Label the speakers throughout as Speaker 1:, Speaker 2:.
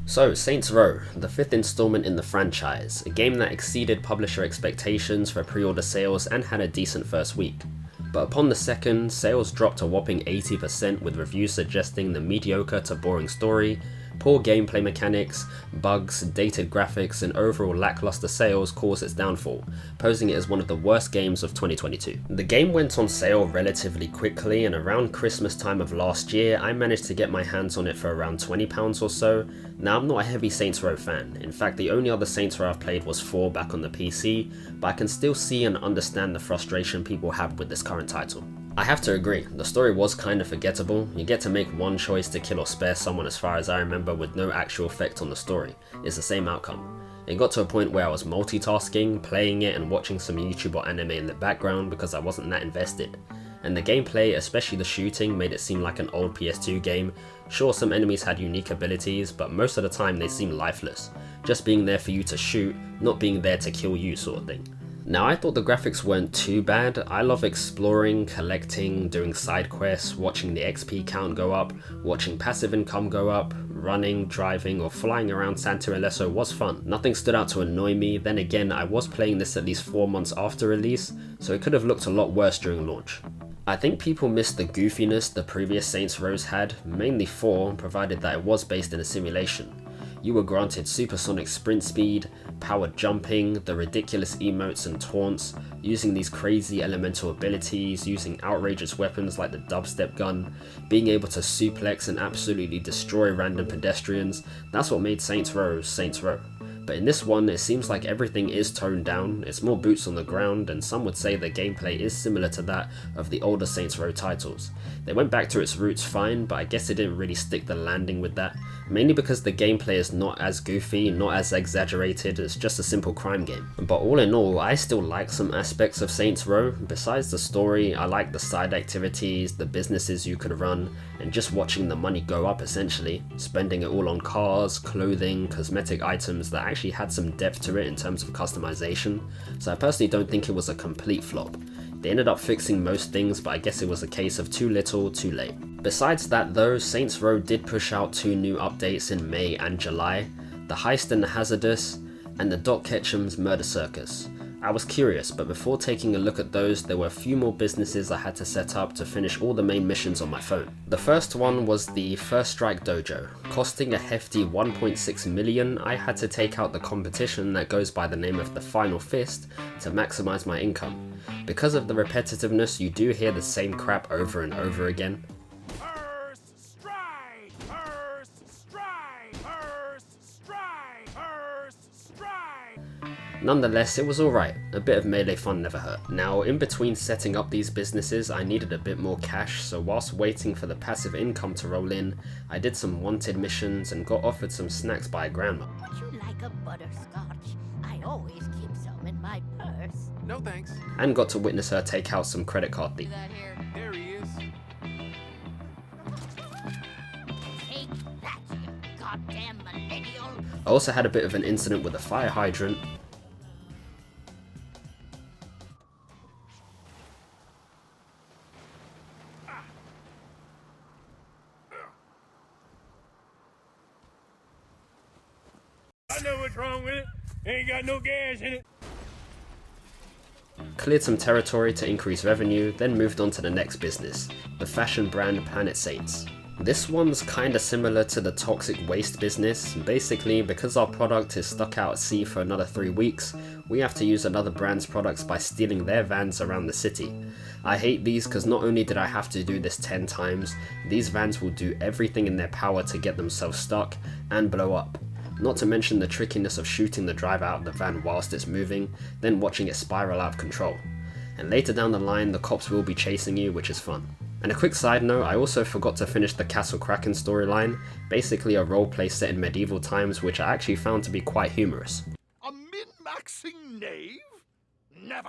Speaker 1: So, Saints Row, the fifth installment in the franchise, a game that exceeded publisher expectations for pre-order sales and had a decent first week. But upon the second, sales dropped a whopping 80% with reviews suggesting the mediocre to boring story, poor gameplay mechanics, bugs, dated graphics, and overall lackluster sales caused its downfall, posing it as one of the worst games of 2022. The game went on sale relatively quickly, and around Christmas time of last year, I managed to get my hands on it for around £20 or so. Now, I'm not a heavy Saints Row fan. In fact, the only other Saints Row I've played was 4 back on the PC, but I can still see and understand the frustration people have with this current title. I have to agree, the story was kind of forgettable. You get to make one choice to kill or spare someone, as far as I remember, with no actual effect on the story. It's the same outcome. It got to a point where I was multitasking, playing it and watching some YouTube or anime in the background because I wasn't that invested. And the gameplay, especially the shooting, made it seem like an old PS2 game. Sure, some enemies had unique abilities, but most of the time they seemed lifeless, just being there for you to shoot, not being there to kill you sort of thing. Now, I thought the graphics weren't too bad. I love exploring, collecting, doing side quests, watching the XP count go up, watching passive income go up, running, driving, or flying around Santa Eleso was fun. Nothing stood out to annoy me. Then again, I was playing this at least 4 months after release, so it could have looked a lot worse during launch. I think people missed the goofiness the previous Saints Row had, mainly 4, provided that it was based in a simulation. You were granted supersonic sprint speed, powered jumping, the ridiculous emotes and taunts, using these crazy elemental abilities, using outrageous weapons like the dubstep gun, being able to suplex and absolutely destroy random pedestrians. That's what made Saints Row Saints Row. But in this one, it seems like everything is toned down, it's more boots on the ground, and some would say the gameplay is similar to that of the older Saints Row titles. They went back to its roots fine, but I guess it didn't really stick the landing with that, mainly because the gameplay is not as goofy, not as exaggerated, it's just a simple crime game. But all in all, I still like some aspects of Saints Row. Besides the story, I like the side activities, the businesses you could run, and just watching the money go up essentially, spending it all on cars, clothing, cosmetic items that actually had some depth to it in terms of customization, so I personally don't think it was a complete flop. They ended up fixing most things, but I guess it was a case of too little, too late. Besides that though, Saints Row did push out 2 new updates in May and July, the Heist and the Hazardous, and the Doc Ketchum's Murder Circus. I was curious, but before taking a look at those, there were a few more businesses I had to set up to finish all the main missions on my phone. The first one was the First Strike Dojo. Costing a hefty 1.6 million, I had to take out the competition that goes by the name of the Final Fist to maximize my income. Because of the repetitiveness, you do hear the same crap over and over again.
Speaker 2: First strike! First strike! First strike! First strike!
Speaker 1: Nonetheless, it was alright, a bit of melee fun never hurt. Now, in between setting up these businesses, I needed a bit more cash, so whilst waiting for the passive income to roll in, I did some wanted missions and got offered some snacks by a grandma.
Speaker 3: Would you like a butterscotch? I always keep some in my purse.
Speaker 2: No thanks.
Speaker 1: And got to witness her take out some credit card debt.
Speaker 3: That here.
Speaker 2: There he is.
Speaker 3: Take that, you goddamn millennial.
Speaker 1: I also had a bit of an incident with a fire hydrant.
Speaker 2: I know what's wrong with it. Ain't got no gas in it.
Speaker 1: Cleared some territory to increase revenue, then moved on to the next business, the fashion brand Planet Saints. This one's kinda similar to the toxic waste business. Basically, because our product is stuck out at sea for another 3 weeks, we have to use another brand's products by stealing their vans around the city. I hate these because not only did I have to do this 10 times, these vans will do everything in their power to get themselves stuck and blow up. Not to mention the trickiness of shooting the driver out of the van whilst it's moving, then watching it spiral out of control. And later down the line, the cops will be chasing you, which is fun. And a quick side note, I also forgot to finish the Castle Kraken storyline, basically a roleplay set in medieval times, which I actually found to be quite humorous.
Speaker 2: A min-maxing knave? Never.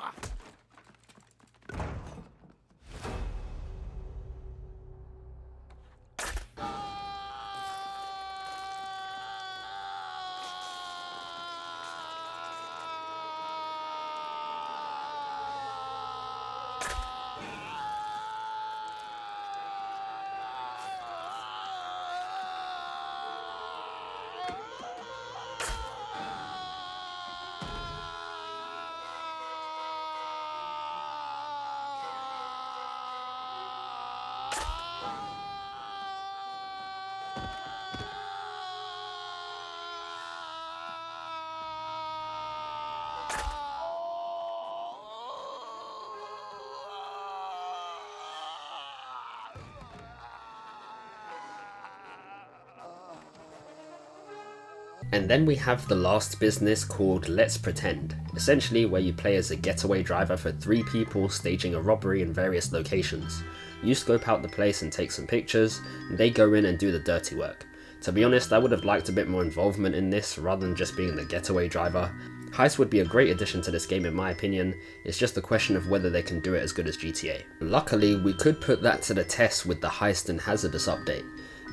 Speaker 1: And then we have the last business called Let's Pretend, essentially where you play as a getaway driver for 3 people staging a robbery in various locations. You scope out the place and take some pictures, and they go in and do the dirty work. To be honest, I would have liked a bit more involvement in this rather than just being the getaway driver. Heist would be a great addition to this game in my opinion, it's just a question of whether they can do it as good as GTA. Luckily, we could put that to the test with the Heist and Hazardous update.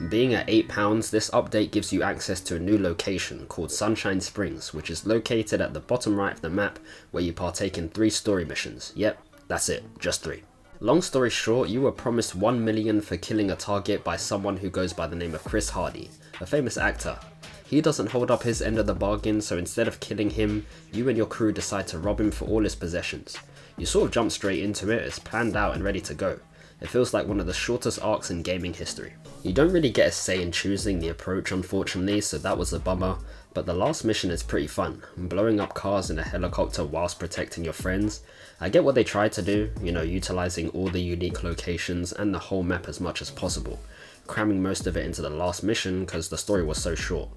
Speaker 1: Being at £8, this update gives you access to a new location called Sunshine Springs, which is located at the bottom right of the map where you partake in 3 story missions. Yep, that's it, just 3. Long story short, you were promised 1 million for killing a target by someone who goes by the name of Chris Hardy, a famous actor. He doesn't hold up his end of the bargain, so instead of killing him, you and your crew decide to rob him for all his possessions. You sort of jump straight into it, it's planned out and ready to go. It feels like one of the shortest arcs in gaming history. You don't really get a say in choosing the approach unfortunately, so that was a bummer, but the last mission is pretty fun, blowing up cars in a helicopter whilst protecting your friends. I get what they tried to do, utilizing all the unique locations and the whole map as much as possible, cramming most of it into the last mission because the story was so short.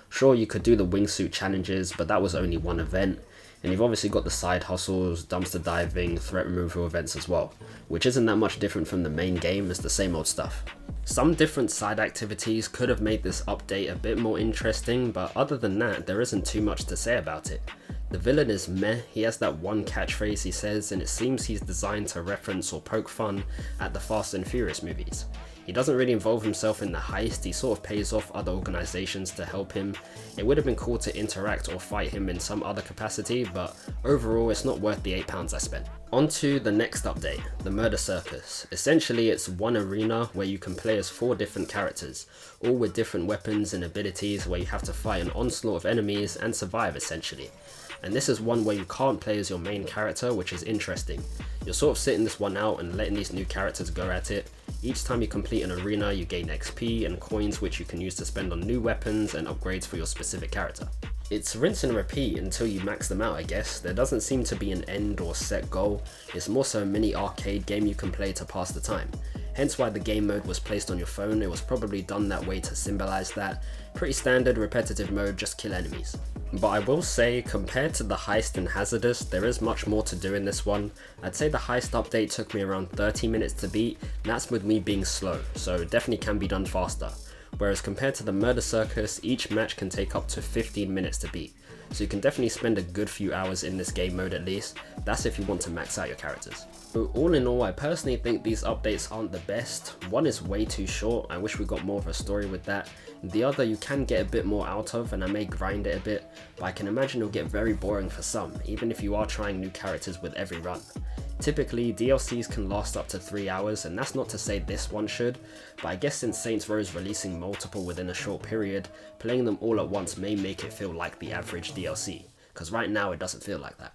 Speaker 1: Sure, you could do the wingsuit challenges, but that was only one event, and you've obviously got the side hustles, dumpster diving, threat removal events as well, which isn't that much different from the main game, it's the same old stuff. Some different side activities could have made this update a bit more interesting, but other than that, there isn't too much to say about it. The villain is meh, he has that one catchphrase he says, and it seems he's designed to reference or poke fun at the Fast and Furious movies. He doesn't really involve himself in the heist, he sort of pays off other organizations to help him. It would have been cool to interact or fight him in some other capacity, but overall it's not worth the £8 I spent. On to the next update, the Murder Circus. Essentially it's one arena where you can play as 4 different characters, all with different weapons and abilities where you have to fight an onslaught of enemies and survive essentially. And this is one where you can't play as your main character, which is interesting. You're sort of sitting this one out and letting these new characters go at it. Each time you complete an arena, you gain XP and coins which you can use to spend on new weapons and upgrades for your specific character. It's rinse and repeat until you max them out I guess. There doesn't seem to be an end or set goal, it's more so a mini arcade game you can play to pass the time. Hence why the game mode was placed on your phone, it was probably done that way to symbolize that. Pretty standard repetitive mode, just kill enemies. But I will say, compared to the Heist and Hazardous, there is much more to do in this one. I'd say the Heist update took me around 30 minutes to beat, and that's with me being slow, so definitely can be done faster. Whereas compared to the Murder Circus, each match can take up to 15 minutes to beat. So you can definitely spend a good few hours in this game mode at least, that's if you want to max out your characters. So all in all, I personally think these updates aren't the best. One is way too short, I wish we got more of a story with that. The other you can get a bit more out of and I may grind it a bit, but I can imagine it'll get very boring for some, even if you are trying new characters with every run. Typically, DLCs can last up to 3 hours, and that's not to say this one should, but I guess since Saints Row is releasing multiple within a short period, playing them all at once may make it feel like the average DLC, because right now it doesn't feel like that.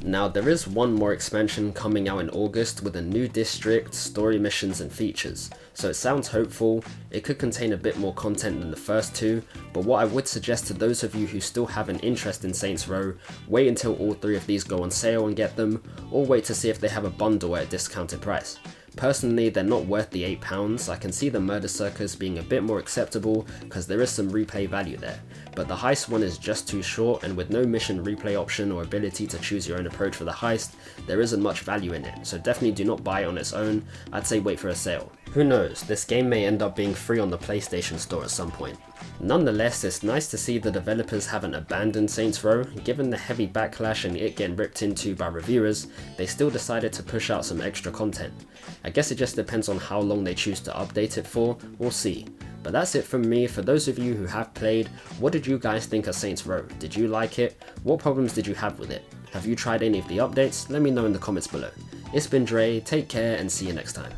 Speaker 1: Now there is one more expansion coming out in August with a new district, story missions and features, so it sounds hopeful. It could contain a bit more content than the first 2, but what I would suggest to those of you who still have an interest in Saints Row, wait until all 3 of these go on sale and get them, or wait to see if they have a bundle at a discounted price. Personally, they're not worth the £8, I can see the Murder Circus being a bit more acceptable because there is some replay value there, but the Heist one is just too short, and with no mission replay option or ability to choose your own approach for the Heist, there isn't much value in it, so definitely do not buy it on its own, I'd say wait for a sale. Who knows, this game may end up being free on the PlayStation Store at some point. Nonetheless, it's nice to see the developers haven't abandoned Saints Row. Given the heavy backlash and it getting ripped into by reviewers, they still decided to push out some extra content. I guess it just depends on how long they choose to update it for, we'll see. But that's it from me. For those of you who have played, what did you guys think of Saints Row? Did you like it? What problems did you have with it? Have you tried any of the updates? Let me know in the comments below. It's been Dre, take care and see you next time.